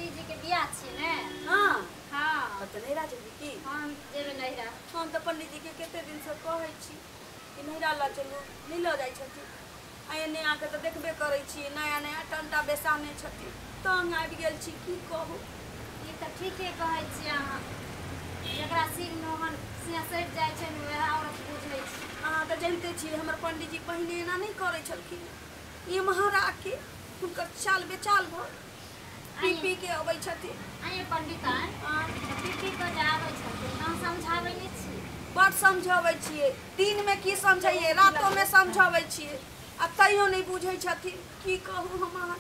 भतीजी के बियाह छी ने। हां हां त नैरा जेबी की? हम जेबे नैरा। हम त पंडित जी के केते दिन से कहै छी कि नैरा ला चलू, नहीं ल जाय छथि। आइने आके त देखबे करै छी नया नया टंटा बेसाने छथि। तंग आबि गेल छी की कहू। ई त ठीके कहै छी अहाँ। जकरा सिर मोहन सिया सटि जाइ छै ने वएह औरत बुझै छै। अहाँ त जानते छी हमर पंडित जी पहिने एना नहीं करै छलखिन। ई महाराज के हुनकर चाल बेचाल भ पी पी के अबै छथि। आइए पंडित पी पी के जे आबै छथिन हम समझाबै नहीं छी। बड़ समझाबै छियै। दिन में की समझाइए, रातों में समझाबै छियै आ तैयो नहीं बुझै छथिन। की कहू हम अहाँ।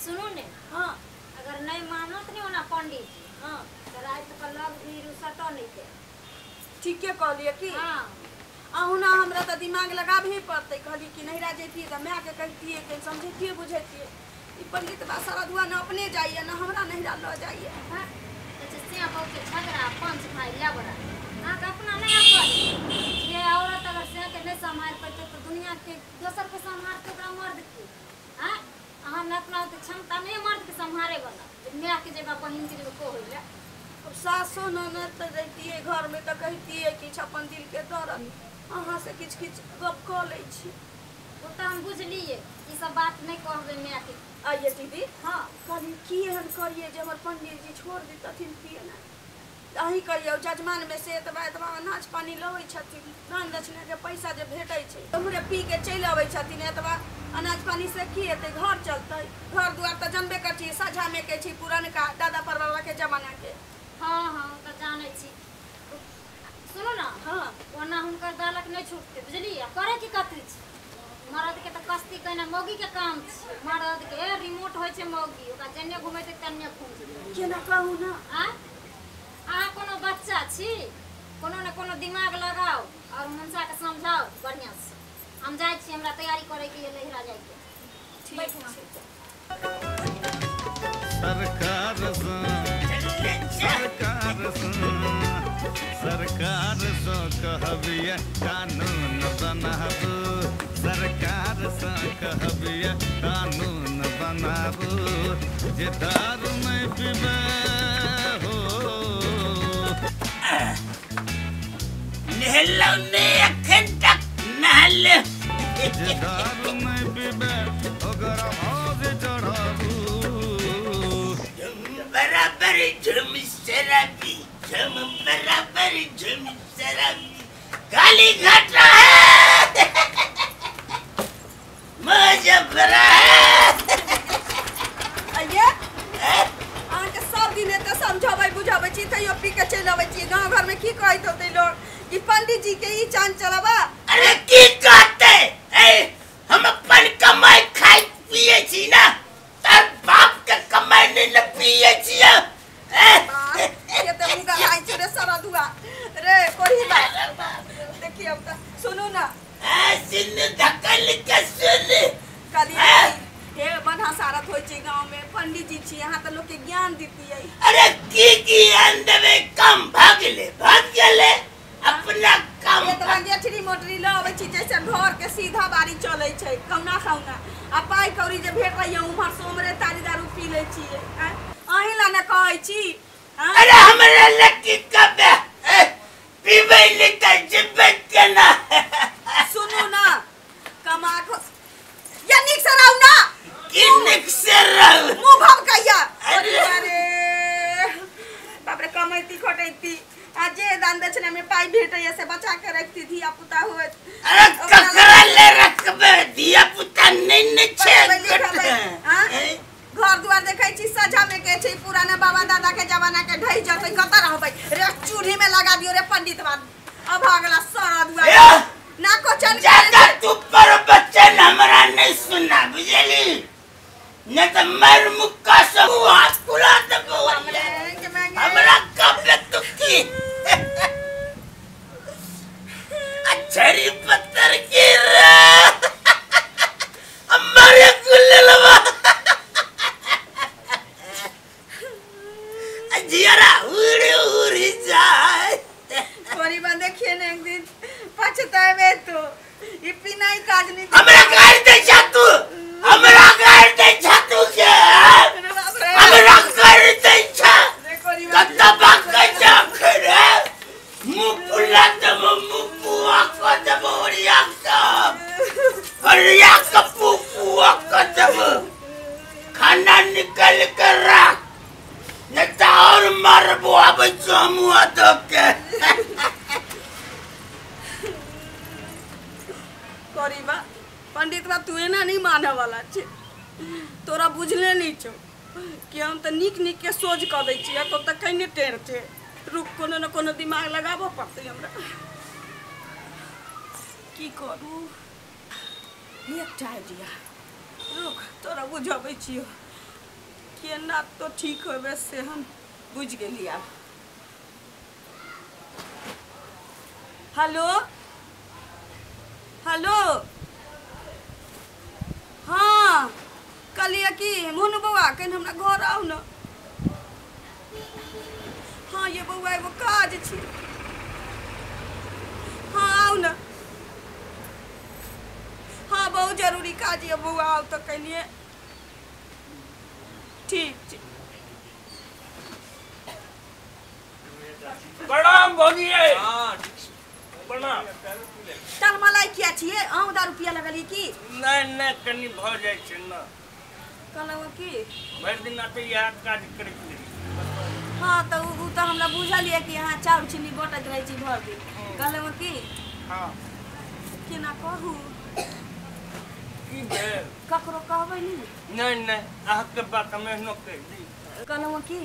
सुनू ने। हाँ अगर नहीं मानत नहीं होना पंडित जी हाँ तो रात को लग भी रुसतो नहीं थे। ठीके कहलिए की? हाँ अहुना हमरा त दिमाग लगाबे पड़तै। कहली कि नैरा जैतिए त माय के कहितिए कि समझैतिए बुझैतिए। ई पंडित बा सारा दुआ न अपने जाइए न हमरा नैरा ल जाइए। हाँ सिया बहु के झगड़ा पंच भाई लबड़ा अहाँ के अपना नहीं अपन ये औरत अगर से के नहीं संभाल पते तो दुनिया के दोसर के संभाल के ओकरा मर्द के हां अहाँ में अपना क्षमता नहीं मर्द के संभाले वाला। माय के जगह बहिन के जगह को होइला। अब सासो ननद त रहतिए घर में त कहतिए कि अपन दिल के दर्द अहाँ से किछ किछ गप क लै छी। वो तो हम बुझलिए ई सब बात नहीं कहबे माय के। आइए दीदी। हां कहली की एहन करिए जे हमर पंडित जी छोड़ देतथिन पिए ना। अही कहियो जजमान में से एतबा अनाज पानी लबै छथिन। दान दक्षिणा के पैसा जे भेटै छै हमरे पी के चलि अबै छथिन। एतबा अनाज पानी से की हेतै, घर चलतै? घर दुआर त जानबे करछी साझा में के छी पुरनका दादा परबाबा के जमाना के। हां हां त जानै छी। सुनो ना। हां वरना हुनकर दालक नहीं छूटते बुझलिए। करे की कथी छी मर्द के त कस्ती कहना मौगी के काम छी। मर्द के रिमोट होय छै मौगी ओका जन्ने घुमेते तन्ने घुम। केना कहू ना। अहाँ कोनो बच्चा छी कोनो न कोनो दिमाग लगाओ और मनसा के समझाओ बढ़िया से। हम जाय छी हमरा तैयारी करे के ये लहरा जाय के। ठीक छै। सरकार सो कहबिया कानून बनाबू। सरकार सो कहबिया कानून बनाबू। जे दारू नहीं पीबे हो नहलो ने अखन तक नहल। जे दारू नहीं पीबे ओकरा भाव चढ़ाबू। बराबर झुम शराबी झुम बराबर झुम शराबी गाली घाटा है मजा बरा है। आइए अहाँ के सब दिन एते समझाबै बुझाबै छी तैयो पी के चलि अबै छी। गाँव घर में की कहैत होतै लोग कि पंडित जी के ई चांद चलाबा। अरे की कहते हम अपन कमाई खाई पिए छी ना तार बाप के कमाई नहीं न पिए छी। ये तो मुगा भाई छोरे सारा दुआ रे कोई बात देखिए अब त सुनो ना। सुन धकल के सुन काली हे बना सारा होय छै गांव में पंडित जी छी यहाँ त लोग के ज्ञान दीतिए। अरे की ज्ञान देवे कम भाग गेले अपना काम। ये तो गेठरी मोटरी ल अबै छी जैसे घर के सीधा बारी चलै छै कौना खौना आ पाई कौड़ी जे भेटैया उम्हर से उम्हरे तारी दारू पी लै छिए। अहीं ला ने कहै छी। अरे हमरा लकी कबे पीबे नहीं त जिबे केना। सुनू ना कमा खो या निक से रहू ना। की निक से रहू मुंह भमकैया। अरे बाप रे कमैती खटैती आ जे दान दक्षिणा में पाई भेटैया से बचा के रखती धिया पुता होय। अरे ककरा ले रखबे धिया पुता नहीं छे। घर दुआर देखै छी सजा में के छै पुराना बाबा दादा के जमाना के ढै जतै कत रहबै रे चूल्ही में लगा दियो रे पंडित बा। अब भागला सारा दुआर ना को चल ज्यादा तू पर बच्चन हमरा नहीं सुना बुझली न त मर मुक्का से हाथ खुला देबो। हमरा कबे तू की अच्छरी पत्थर की रे हमारे गुल्लवा जियारा उड़ी जाए। कोरी बंदे खेने एक दिन पछतावे तो ये पिनाई काज नहीं। हमरा गाड़ दे जा तू हमरा गाड़ दे जा तू के हमरा कर निकल कर रख नहीं तो और मरबो अब चमुआ तो के करीबा पंडित बा तू एना नहीं माने वाला छे तोरा बुझले नहीं छौ कि हम तो निक निक के सोच कर दै छियै तो तक कहीं टेढ़ छे रुक कोनो न कोनो दिमाग लगाबो पड़ते हमरा की करू एकटा आइडिया रुक तोरा बुझाबै छियो केना तो ठीक होबे से हम बुझ गेली आब हेलो हेलो हाँ कहलिए कि मोनू बउआ कहीं हमरा घर आउ न हाँ ये बउआ एगो काज छी हाँ आउ न हाँ बहुत जरूरी काज है बउआ आउ तो कहलिए ठीक छै प्रणाम भौजिए हां प्रणाम चल मलाई किया छिए आउ दारू पिया लगलिए की नहीं नहीं कनी भ जाय छै न कहलौ की भरि दिन आते यार काज करैत रही हाँ तो उ तो हमरा बुझलिए कि यहाँ चाउर चीनी बटत रहे छी भर दिन कहलौ की हां केना कहू की भेल ककरो कहबै नहीं नहीं नहीं अहाँ के बात हम एहनो कहि दी कहलौ की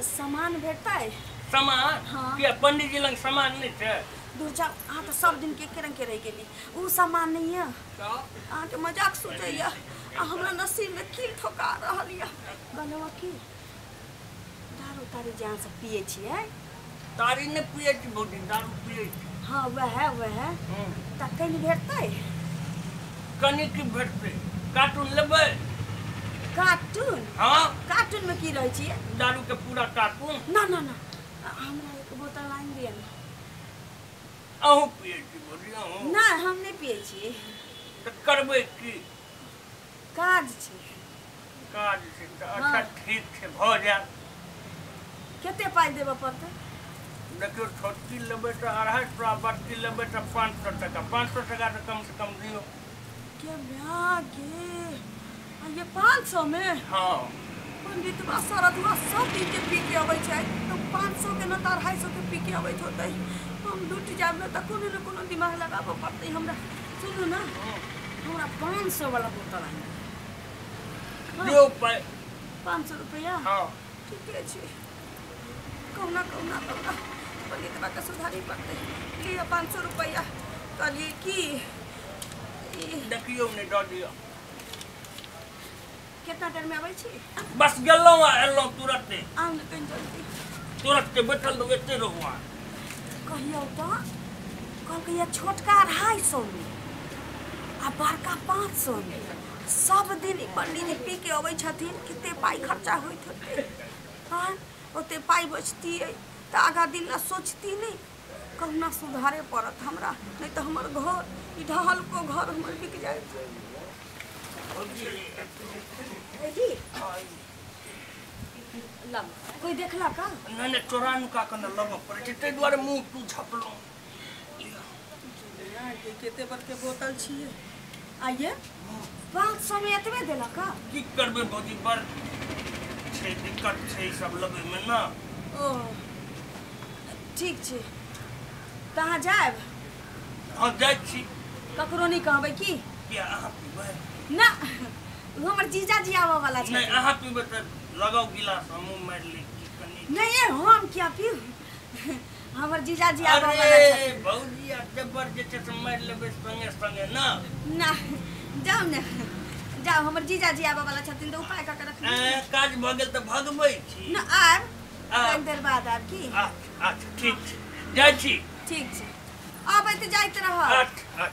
सामान भेटतै सामान हाँ। के पंडित जी लंग सामान नहीं छै दूर जाओ अहाँ तो सब दिन के रंग के रह गेली उ सामान नहीं है अहाँ के मजाक सोचैया आ हमरा नसीब में कील ठोका रहल या कहलौ की दारू तारी जान से पिए छियै तारी ने पिए छी भौजी दारू पिए छी हाँ वह त कहीं भेटतै कनी की भेटतै कार्टून लेबै कार्टून हाँ कार्टून में की रहे छियै दारू के पूरा कार्टून ना ना ना हमरा एक बोतल आइन दिया ना अहूँ पिए छी भौजी अहूँ ना हम नहीं पिए छी तो करबै की काज छी काज छै तऽ अच्छा हाँ। ठीक छै भऽ जायत केते पाई देबऽ पड़तै देखियो छोटकी लेबै तऽ 250 बड़की लेबै तऽ 500 टका 500 टका तऽ कम से कम दियो के भागे ये 500 में हाँ पंडित बा सरदवा सब दिन के पी के अबै छै तो 500 के न 250 के पी के अबैत होतै हम लूट जाब न त कोनो न कोनो दिमाग लगाबो पड़तै हमरा सुनू ना हमरा 500 वाला बोतल आइन दियो पाइ 500 रुपया हाँ ठीके छै कौना पंडित बा के सुधारी पड़तै लिया 500 रुपया कहलिए की देखियो नहि दऽ दियो कितना देर में आबै छी बस गेलहुँ आ एलहुँ तुरते आउ न कहीं जल्दी तुरत के बैठल रहू एते रहू अहाँ कहियो तो कहलकै ये छोटका 250 में आ बड़का 500 में सब दिन ई पंडित जी पी के अबै छथिन कते पाई खर्चा होइत होतै हाँ ओते पाई बचतियै तऽ आगा दिन ला सोचती नहीं कहुना सुधारे पड़त हमरा नहीं तो हमर घर ई ढहल को घर हमर बिक जाइत जी लम कोई देखला का नहि नहि चोरा नुका कऽ न लबऽ पड़ै छै ताहि दुआरे मुँह तू झपलहुँ केते पर के बोतल छियै आइए 500 में एतबे देला का की करबै भौजी बड़ छै दिक्कत छै ई सब लगैमे न ओ ठीक छै कहाँ जाएब हाँ जाइ छी ककरो नहीं कहबै की किया अहाँ पीबै ना हमर जीजा जी आबऽ वाला छै नहीं अहाँ पीबै तऽ लगाउ गिलास हमहूँ मारि लै छी कनी नहीं ये हम क्या पीऊ हमर जीजा जी आबऽ वाला अरे छै भौजी आ जबर जे छै से मारि लेबै संगे संगे न ना जाओ ना जाओ हमर जीजा जी आबऽ वाला छथिन तऽ उपाय कऽ के रखनी काज भऽ गेल तऽ भगबै छी ना आब आ। कनी देर बाद आब की अच्छा ठीक छै जाइ छी ठीक छै आबै तऽ जाइत रह अच्छा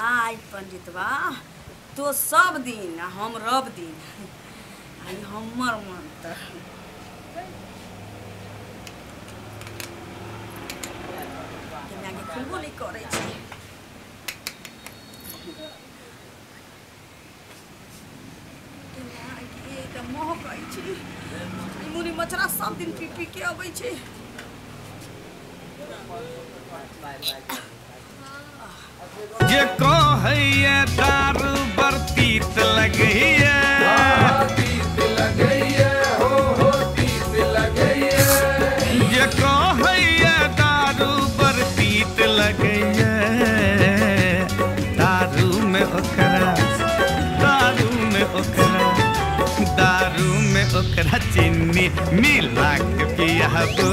आई पंडित बा तो सब दिन आ हम रब दिन आई हमर मन त आगे खुलबो नहीं करे छी महकै छी मुनी मछरा सब दिन पी पी के अबै छै जे कहैया दारू पर तीत लगैया जे कहैया दारू पर तीत लगैया दारू में ओकरा चीनी मिला के पियाबू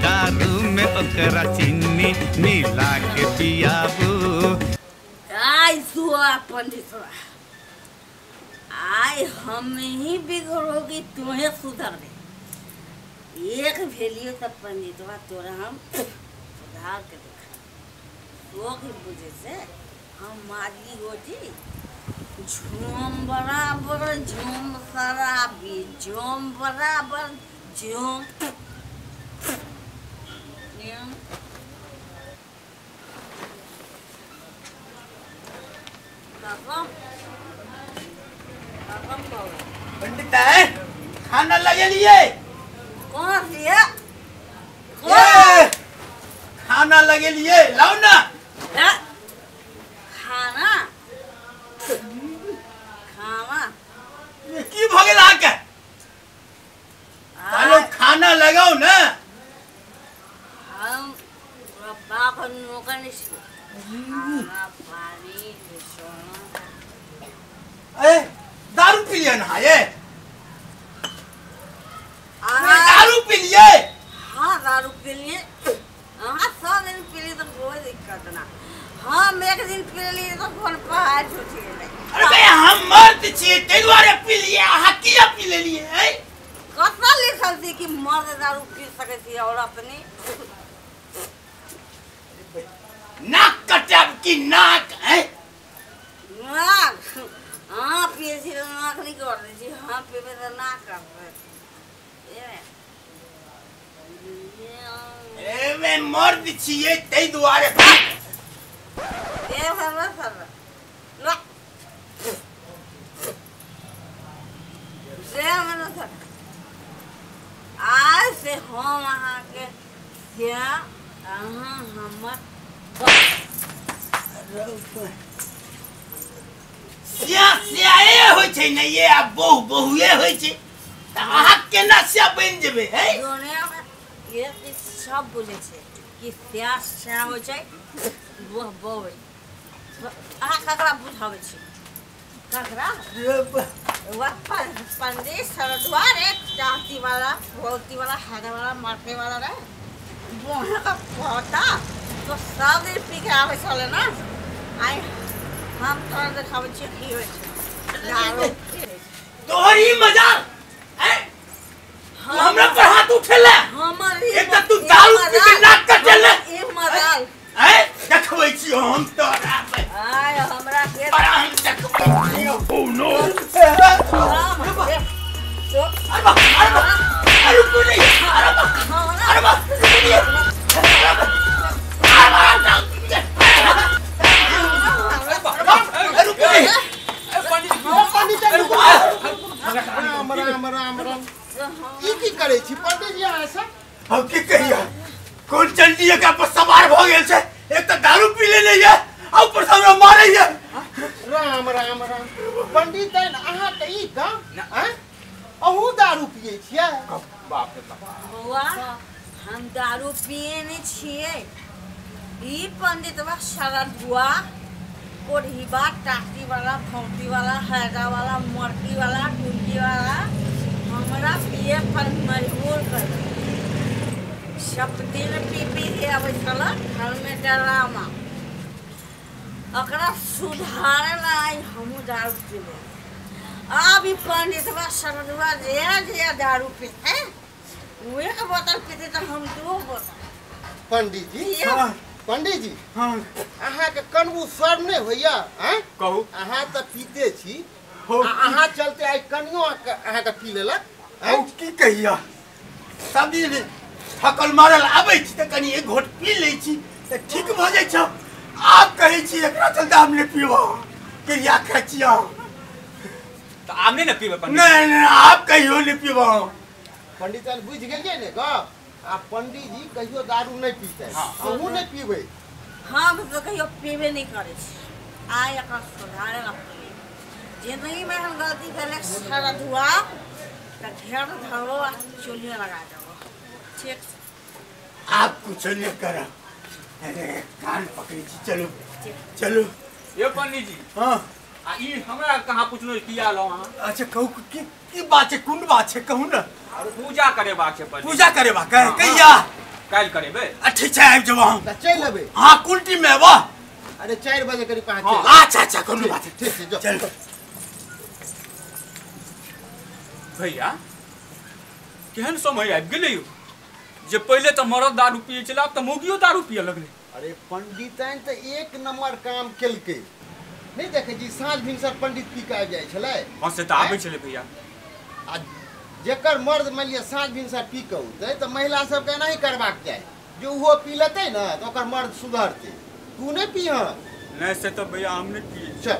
दारू में ओकरा चीनी मिला के पियाबू आई सुआ पंडितवा आई हम ही बिगड़ोगी तुम्हें सुधर दे एक भेलियो तब पंडितवा तोरा हम सुधार के देखा तो की बुझे से हम माली होती झूम बराबर झूम शराबी झूम बराबर झूम पंडित है खाना लगे लिए कौन दिया खाना लगे लिए लाओ ना खाना खाना की भगेल आके चलो खाना लगाओ ना हम रब्बा को नौकर नहीं खाना पानी सोना ए दारू पी लिया ना ये दारू पी लिए हाँ दारू पी लिए हाँ 100 दिन पी लिए तो कोई दिक्कत ना हम एक दिन पी लिए तो कौन पहाड़ छूट गए अरे भाई हम मर्द छिए ते द्वारे पी लिए हकिया पी ले लिए है कतना लिखल थी कि मर्द दारू पी सके थी औरत नहीं नाक कटब की नाक है नाक हाँ पिए थी तो नाक नहीं कर रही थी हाँ पिए तो नाक कर रहे ए मैं मर्द छिए ते द्वारे ये फरवा फरवा लो से मैंने सर आज से हम वहाँ के क्या हम सियाए होय छै नै ये आ बहुए होय छै त अहाँ केना सिया बनि जेबै है दुनिया में ये सब बुझे छै कि स्या हो छै वो बोल अहाँ ककरा बुझाबै छी ककरा वो पंडित सरद्वार एक जाति वाला बोलती वाला हैदर वाला मारने वाला रहे वो का पता तो सब दिन पी के आवे चले ना आई हम तोरा देखाबै छी की होय छै दारू तोहरी मजाल है हमरा पर हाथ उठेले हमर एक त तू दारू पी के नाक कटेले ई मजाल है देखबै छी हम तोरा आय हमरा के पर हम देखबै छी ओ नो अरे पुरी करे छी पंडित जी ऐसा हम की कहिया कौन चंडी का पर सवार भ गेल छै एक त दारू पी लेले ये आ ऊपर से हमरा मारै ये राम राम राम पंडित अहाँ त ई काम हैं अहू दारू पिए छियै बाप रे बाप बउआ हम दारू पिए नहीं छिए ई पंडितवा सरदुआ कोढ़ीबा टाटी वाला फौटी वाला हैदा वाला मरकी वाला टुंकी वाला हमरा पिए पर मजबूर कर सब दिन पी पी के आबै छल घर में डरामा अकरा सुधारे ला आई हमू दारू पीले अब ई पंडितवा सरदुआ जे दारू पीते वे एक बोतल पीते तो हम 2 बोतल पंडित जी हाँ। पंडित जी हां अहाँ के कनबू शर्म नहीं होइया हैं कहू अहाँ त पीते छी हो अहाँ चलते आई कनियो अहाँ के पी लेलक औ की कहिया सब दिन थकल मारल आबै छी त कनी एक घोट पी लै छी त ठीक भ जाय छ आप कहै छी एकरा चलते हम नहीं पीबो क्रिया खचिया तो आम नहीं ना पीबे पंडित नहीं नहीं आप कहियो नहीं पीबो पंडित जी बुझ गेलिए ने ग आ पंडित जी कहियो दारू नहीं पीते अहू नहीं पीबे हम तो कहियो पीबे नहीं करे छी आय एकरा सुधारे ला जिंदगी में हम गलती करे सारा धुआ तो घेर धरो चोलियां लगा दो ठीक से। आप कुछ नहीं करा। अरे कान पकड़ी छी, चलो चलो। ये पंडित जी हाँ आ ई हमरा कहाँ पूछलो किया लो अहाँ? अच्छा कहू की बात है, कुंड बात है, कहू ना। अरे पूजा करे बात है पंडित। पूजा करे बा कहिया? काल करेबे। ठीक छै आबि जब हम। चल लेबे। हाँ कुंटी में बा। अरे 4 बजे करीब पहुंच। हाँ। अच्छा कोनो बात है, ठीक है चल। भैया केहन समय आबि गेलै यौ जे पहले तो मरद दारू पिए छला, अब तो मौगियो दारू पिए लगले। अरे पंडितन तो 1 नंबर काम केलकै। नहीं देखे जी साँझ भिनसर पंडित पी के आबि जाइ छलै। हां से तो आबै छलै भैया। आ जेकर मर्द मान लिया साँझ भिनसर पी के औतै तो महिला सब के नहीं करबाक चाही। जो वो पी लेतै ना तो ओकर मर्द सुधरतै। तू नहीं पीह। नहीं से तो भैया हम नहीं पिए। चल